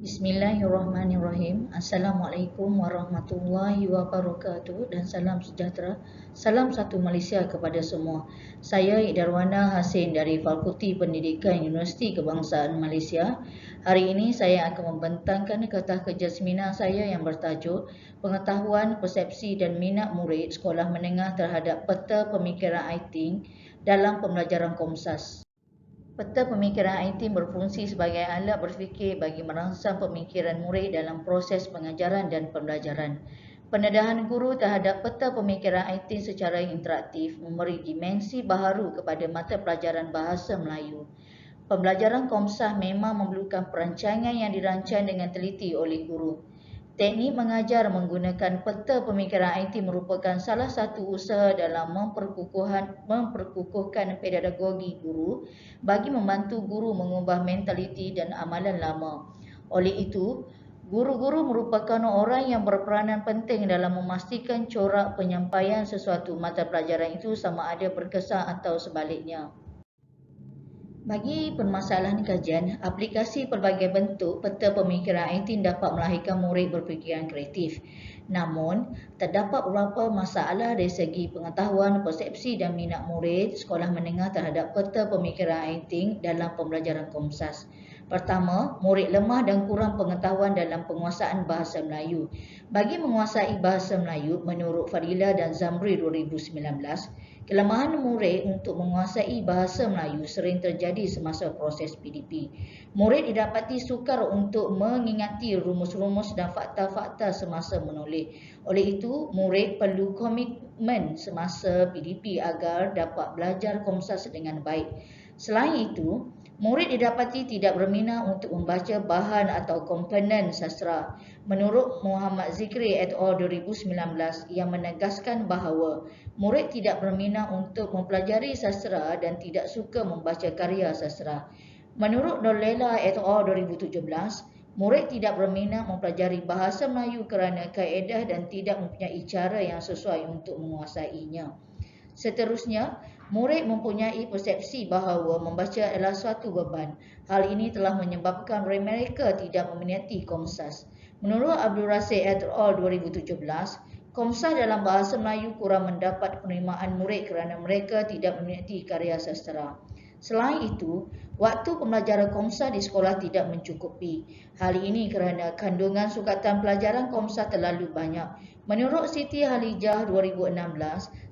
Bismillahirrahmanirrahim. Assalamualaikum warahmatullahi wabarakatuh dan salam sejahtera. Salam satu Malaysia kepada semua. Saya Darwana Hasin dari Fakulti Pendidikan Universiti Kebangsaan Malaysia. Hari ini saya akan membentangkan kata kerja seminar saya yang bertajuk Pengetahuan, Persepsi dan Minat Murid Sekolah Menengah terhadap Peta Pemikiran IT dalam Pembelajaran Komsas. Peta pemikiran IT berfungsi sebagai alat berfikir bagi merangsang pemikiran murid dalam proses pengajaran dan pembelajaran. Pendedahan guru terhadap peta pemikiran IT secara interaktif memberi dimensi baharu kepada mata pelajaran Bahasa Melayu. Pembelajaran Komsas memang memerlukan perancangan yang dirancang dengan teliti oleh guru. Teknik mengajar menggunakan peta pemikiran IT merupakan salah satu usaha dalam memperkukuhkan pedagogi guru bagi membantu guru mengubah mentaliti dan amalan lama. Oleh itu, guru-guru merupakan orang yang berperanan penting dalam memastikan corak penyampaian sesuatu mata pelajaran itu sama ada berkesan atau sebaliknya. Bagi permasalahan kajian, aplikasi pelbagai bentuk peta pemikiran IT dapat melahirkan murid berfikiran kreatif. Namun, terdapat beberapa masalah dari segi pengetahuan, persepsi dan minat murid sekolah menengah terhadap peta pemikiran IT dalam pembelajaran Komsas. Pertama, murid lemah dan kurang pengetahuan dalam penguasaan bahasa Melayu. Bagi menguasai bahasa Melayu, menurut Fadila dan Zamri 2019, kelemahan murid untuk menguasai bahasa Melayu sering terjadi semasa proses PDP. Murid didapati sukar untuk mengingati rumus-rumus dan fakta-fakta semasa menulis. Oleh itu, murid perlu komitmen semasa PDP agar dapat belajar Komsas dengan baik. Selain itu, murid didapati tidak berminat untuk membaca bahan atau komponen sastra. Menurut Muhammad Zikri et al. 2019 yang menegaskan bahawa murid tidak berminat untuk mempelajari sastra dan tidak suka membaca karya sastra. Menurut Nolela et al. 2017, murid tidak berminat mempelajari bahasa Melayu kerana kaedah dan tidak mempunyai cara yang sesuai untuk menguasainya. Seterusnya, murid mempunyai persepsi bahawa membaca adalah suatu beban. Hal ini telah menyebabkan mereka tidak meminati Komsas. Menurut Abdul Rasid et al. 2017, Komsas dalam bahasa Melayu kurang mendapat penerimaan murid kerana mereka tidak meminati karya sastera. Selain itu, waktu pembelajaran Komsas di sekolah tidak mencukupi. Hal ini kerana kandungan sukatan pelajaran Komsas terlalu banyak. Menurut Siti Halijah 2016,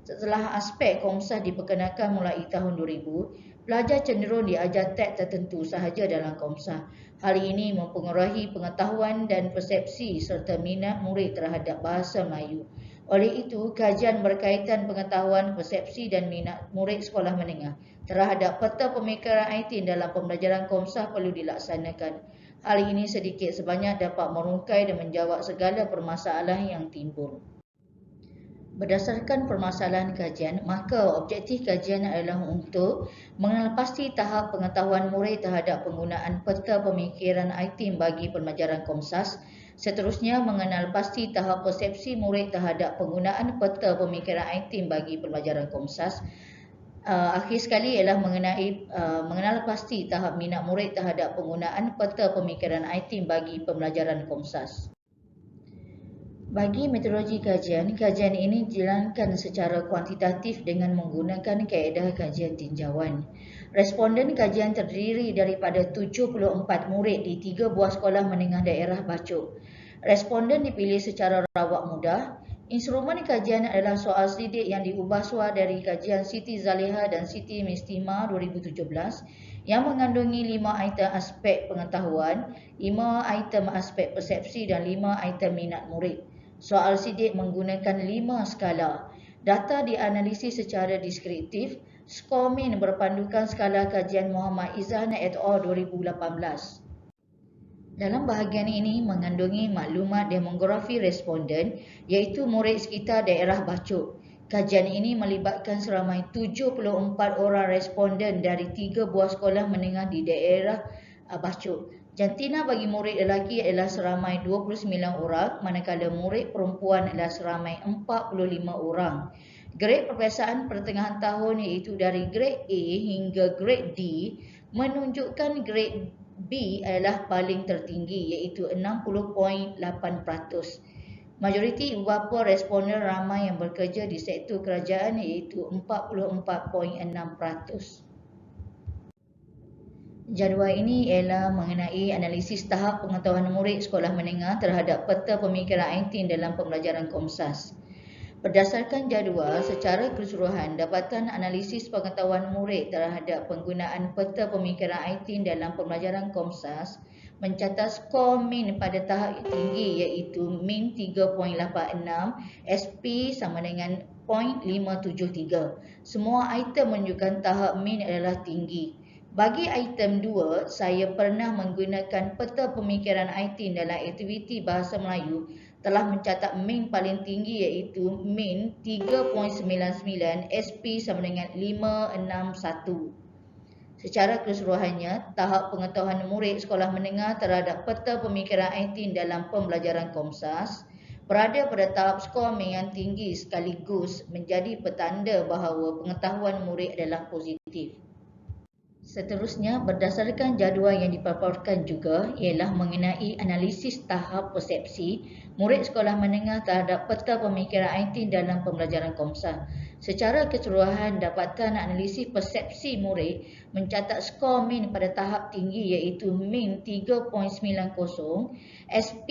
setelah aspek Komsas diperkenalkan mulai tahun 2000, pelajar cenderung diajar teks tertentu sahaja dalam Komsas. Hal ini mempengaruhi pengetahuan dan persepsi serta minat murid terhadap bahasa Melayu. Oleh itu, kajian berkaitan pengetahuan, persepsi dan minat murid sekolah menengah terhadap peta pemikiran IT dalam pembelajaran Komsas perlu dilaksanakan. Hal ini sedikit sebanyak dapat merungkai dan menjawab segala permasalahan yang timbul. Berdasarkan permasalahan kajian, maka objektif kajian adalah untuk mengenal pasti tahap pengetahuan murid terhadap penggunaan peta pemikiran IT bagi pembelajaran Komsas. Seterusnya, mengenal pasti tahap persepsi murid terhadap penggunaan peta pemikiran IT bagi pembelajaran Komsas. Akhir sekali ialah mengenal pasti tahap minat murid terhadap penggunaan peta pemikiran IT bagi pembelajaran Komsas. Bagi metodologi kajian, kajian ini dijalankan secara kuantitatif dengan menggunakan kaedah kajian tinjauan. Responden kajian terdiri daripada 74 murid di 3 buah sekolah menengah daerah Bacok. Responden dipilih secara rawak mudah. Instrumen kajian adalah soal selidik yang diubah suar dari kajian Siti Zaliha dan Siti Mistima 2017 yang mengandungi 5 item aspek pengetahuan, 5 item aspek persepsi dan 5 item minat murid. Soal sidik menggunakan 5 skala. Data dianalisis secara deskriptif. Skor min berpandukan skala kajian Muhammad Izan et al. 2018. Dalam bahagian ini mengandungi maklumat demografi responden iaitu murid sekitar daerah Bacok. Kajian ini melibatkan seramai 74 orang responden dari 3 buah sekolah menengah di daerah Bacok. Jantina bagi murid lelaki adalah seramai 29 orang, manakala murid perempuan adalah seramai 45 orang. Grade peperiksaan pertengahan tahun iaitu dari grade A hingga grade D menunjukkan grade B adalah paling tertinggi iaitu 60.8%. Majoriti bapa responden ramai yang bekerja di sektor kerajaan iaitu 44.6%. Jadual ini ialah mengenai analisis tahap pengetahuan murid sekolah menengah terhadap peta pemikiran IT dalam pembelajaran Komsas. Berdasarkan jadual, secara keseluruhan, dapatan analisis pengetahuan murid terhadap penggunaan peta pemikiran IT dalam pembelajaran Komsas mencatat skor min pada tahap tinggi iaitu min 3.86, SP sama dengan 0.573. Semua item menunjukkan tahap min adalah tinggi. Bagi item 2, saya pernah menggunakan peta pemikiran IT dalam aktiviti Bahasa Melayu telah mencatat min paling tinggi iaitu min 3.99, SP sama dengan 561. Secara keseluruhannya, tahap pengetahuan murid sekolah menengah terhadap peta pemikiran IT dalam pembelajaran Komsas berada pada tahap skor min yang tinggi sekaligus menjadi petanda bahawa pengetahuan murid adalah positif. Seterusnya, berdasarkan jadual yang dipaparkan juga ialah mengenai analisis tahap persepsi murid sekolah menengah terhadap peta pemikiran IT dalam pembelajaran Komsas. Secara keseluruhan, dapatan analisis persepsi murid mencatat skor min pada tahap tinggi iaitu min 3.90, SP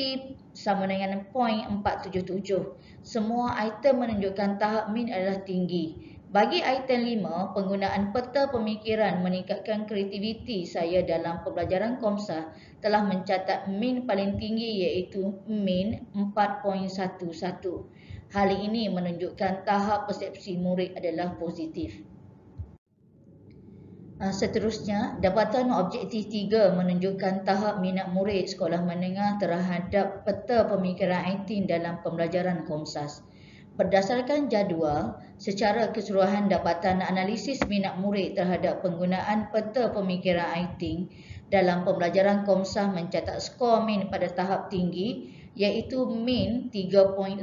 sama dengan 0.477. Semua item menunjukkan tahap min adalah tinggi. Bagi item 5, penggunaan peta pemikiran meningkatkan kreativiti saya dalam pembelajaran Komsas telah mencatat min paling tinggi iaitu min 4.11. Hal ini menunjukkan tahap persepsi murid adalah positif. Seterusnya, dapatan objektif 3 menunjukkan tahap minat murid sekolah menengah terhadap peta pemikiran IT dalam pembelajaran Komsas. Berdasarkan jadual, secara keseluruhan dapatan analisis minat murid terhadap penggunaan peta pemikiran IT dalam pembelajaran Komsas mencatat skor min pada tahap tinggi iaitu min 3.86,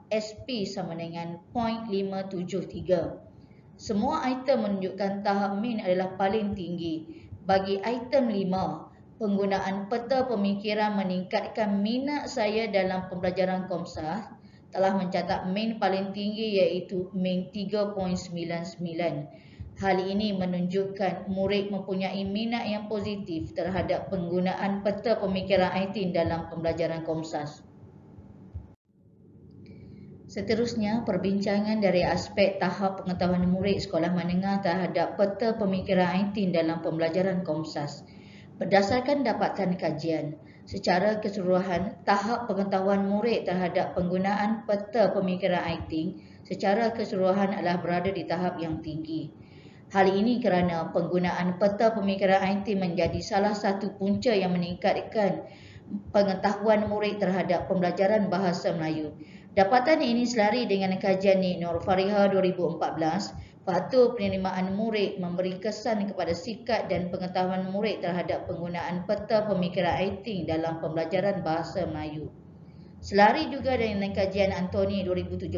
SP sama dengan 0.573. Semua item menunjukkan tahap min adalah paling tinggi. Bagi item 5, penggunaan peta pemikiran meningkatkan minat saya dalam pembelajaran Komsas telah mencatat min paling tinggi iaitu min 3.99. Hal ini menunjukkan murid mempunyai minat yang positif terhadap penggunaan peta pemikiran IT dalam pembelajaran Komsas. Seterusnya, perbincangan dari aspek tahap pengetahuan murid sekolah menengah terhadap peta pemikiran IT dalam pembelajaran Komsas. Berdasarkan dapatan kajian, secara keseluruhan, tahap pengetahuan murid terhadap penggunaan peta pemikiran IT secara keseluruhan adalah berada di tahap yang tinggi. Hal ini kerana penggunaan peta pemikiran IT menjadi salah satu punca yang meningkatkan pengetahuan murid terhadap pembelajaran Bahasa Melayu. Dapatan ini selari dengan kajian Nik Nur Fariha 2014, faktor penerimaan murid memberi kesan kepada sikap dan pengetahuan murid terhadap penggunaan peta pemikiran IT dalam pembelajaran Bahasa Melayu. Selari juga dengan kajian Antoni 2017,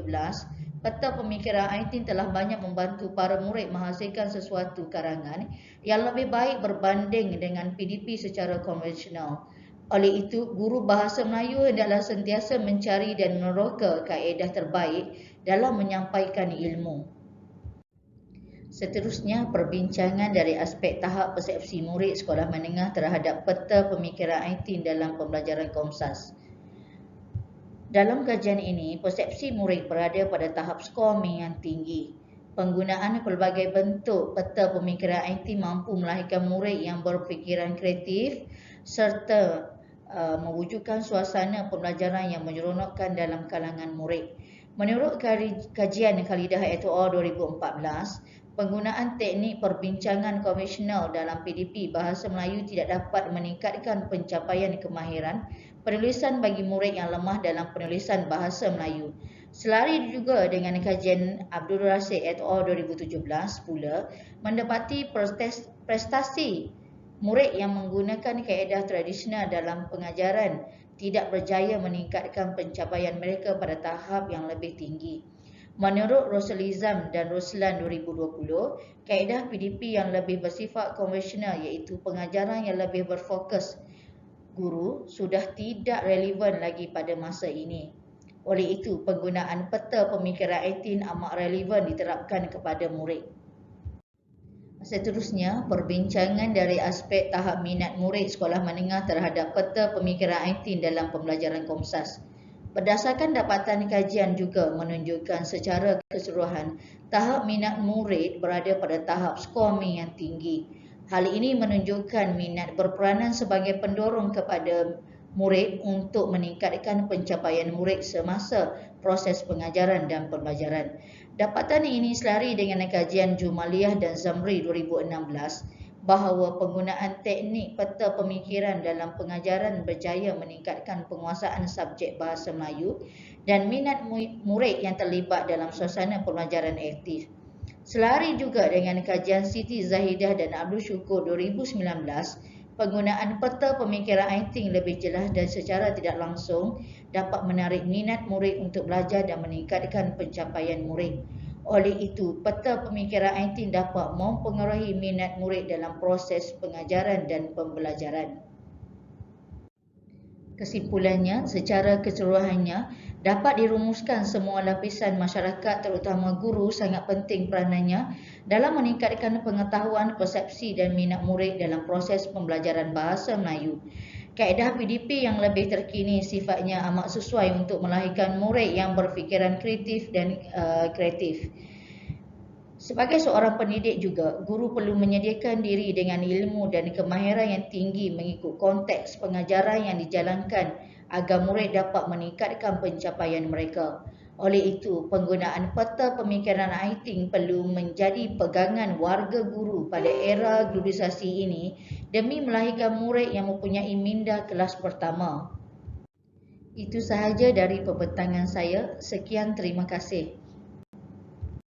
peta pemikiran IT telah banyak membantu para murid menghasilkan sesuatu karangan yang lebih baik berbanding dengan PDP secara konvensional. Oleh itu, guru Bahasa Melayu hendaklah sentiasa mencari dan meneroka kaedah terbaik dalam menyampaikan ilmu. Seterusnya, perbincangan dari aspek tahap persepsi murid sekolah menengah terhadap peta pemikiran IT dalam pembelajaran Komsas. Dalam kajian ini, persepsi murid berada pada tahap skor min yang tinggi. Penggunaan pelbagai bentuk peta pemikiran IT mampu melahirkan murid yang berfikiran kreatif serta mewujudkan suasana pembelajaran yang menyeronokkan dalam kalangan murid. Menurut kajian Khalidah et al. 2014, penggunaan teknik perbincangan konvensional dalam PDP Bahasa Melayu tidak dapat meningkatkan pencapaian kemahiran penulisan bagi murid yang lemah dalam penulisan Bahasa Melayu. Selari juga dengan kajian Abdul Rasid et al. 2017 pula mendapati prestasi murid yang menggunakan kaedah tradisional dalam pengajaran tidak berjaya meningkatkan pencapaian mereka pada tahap yang lebih tinggi. Menurut Roselizam dan Roslan 2020, kaedah PDP yang lebih bersifat konvensional iaitu pengajaran yang lebih berfokus guru sudah tidak relevan lagi pada masa ini. Oleh itu, penggunaan peta pemikiran 18 amat relevan diterapkan kepada murid. Seterusnya, perbincangan dari aspek tahap minat murid sekolah menengah terhadap peta pemikiran 18 dalam pembelajaran Komsas. Berdasarkan dapatan kajian juga menunjukkan secara keseluruhan, tahap minat murid berada pada tahap skorming yang tinggi. Hal ini menunjukkan minat berperanan sebagai pendorong kepada murid untuk meningkatkan pencapaian murid semasa proses pengajaran dan pembelajaran. Dapatan ini selari dengan kajian Jumaliah dan Zamri 2016 bahawa penggunaan teknik peta pemikiran dalam pengajaran berjaya meningkatkan penguasaan subjek bahasa Melayu dan minat murid yang terlibat dalam suasana pembelajaran aktif. Selari juga dengan kajian Siti Zahidah dan Abdul Syukur 2019, penggunaan peta pemikiran Aiting lebih jelas dan secara tidak langsung dapat menarik minat murid untuk belajar dan meningkatkan pencapaian murid. Oleh itu, peta pemikiran Aiting dapat mempengaruhi minat murid dalam proses pengajaran dan pembelajaran. Kesimpulannya, secara keseluruhannya, dapat dirumuskan semua lapisan masyarakat terutama guru sangat penting peranannya dalam meningkatkan pengetahuan, persepsi dan minat murid dalam proses pembelajaran bahasa Melayu. Kaedah PDP yang lebih terkini sifatnya amat sesuai untuk melahirkan murid yang berfikiran kreatif dan kreatif. Sebagai seorang pendidik juga, guru perlu menyediakan diri dengan ilmu dan kemahiran yang tinggi mengikut konteks pengajaran yang dijalankan agar murid dapat meningkatkan pencapaian mereka. Oleh itu, penggunaan peta pemikiran Aiting perlu menjadi pegangan warga guru pada era globalisasi ini demi melahirkan murid yang mempunyai minda kelas pertama. Itu sahaja dari pembentangan saya. Sekian, terima kasih.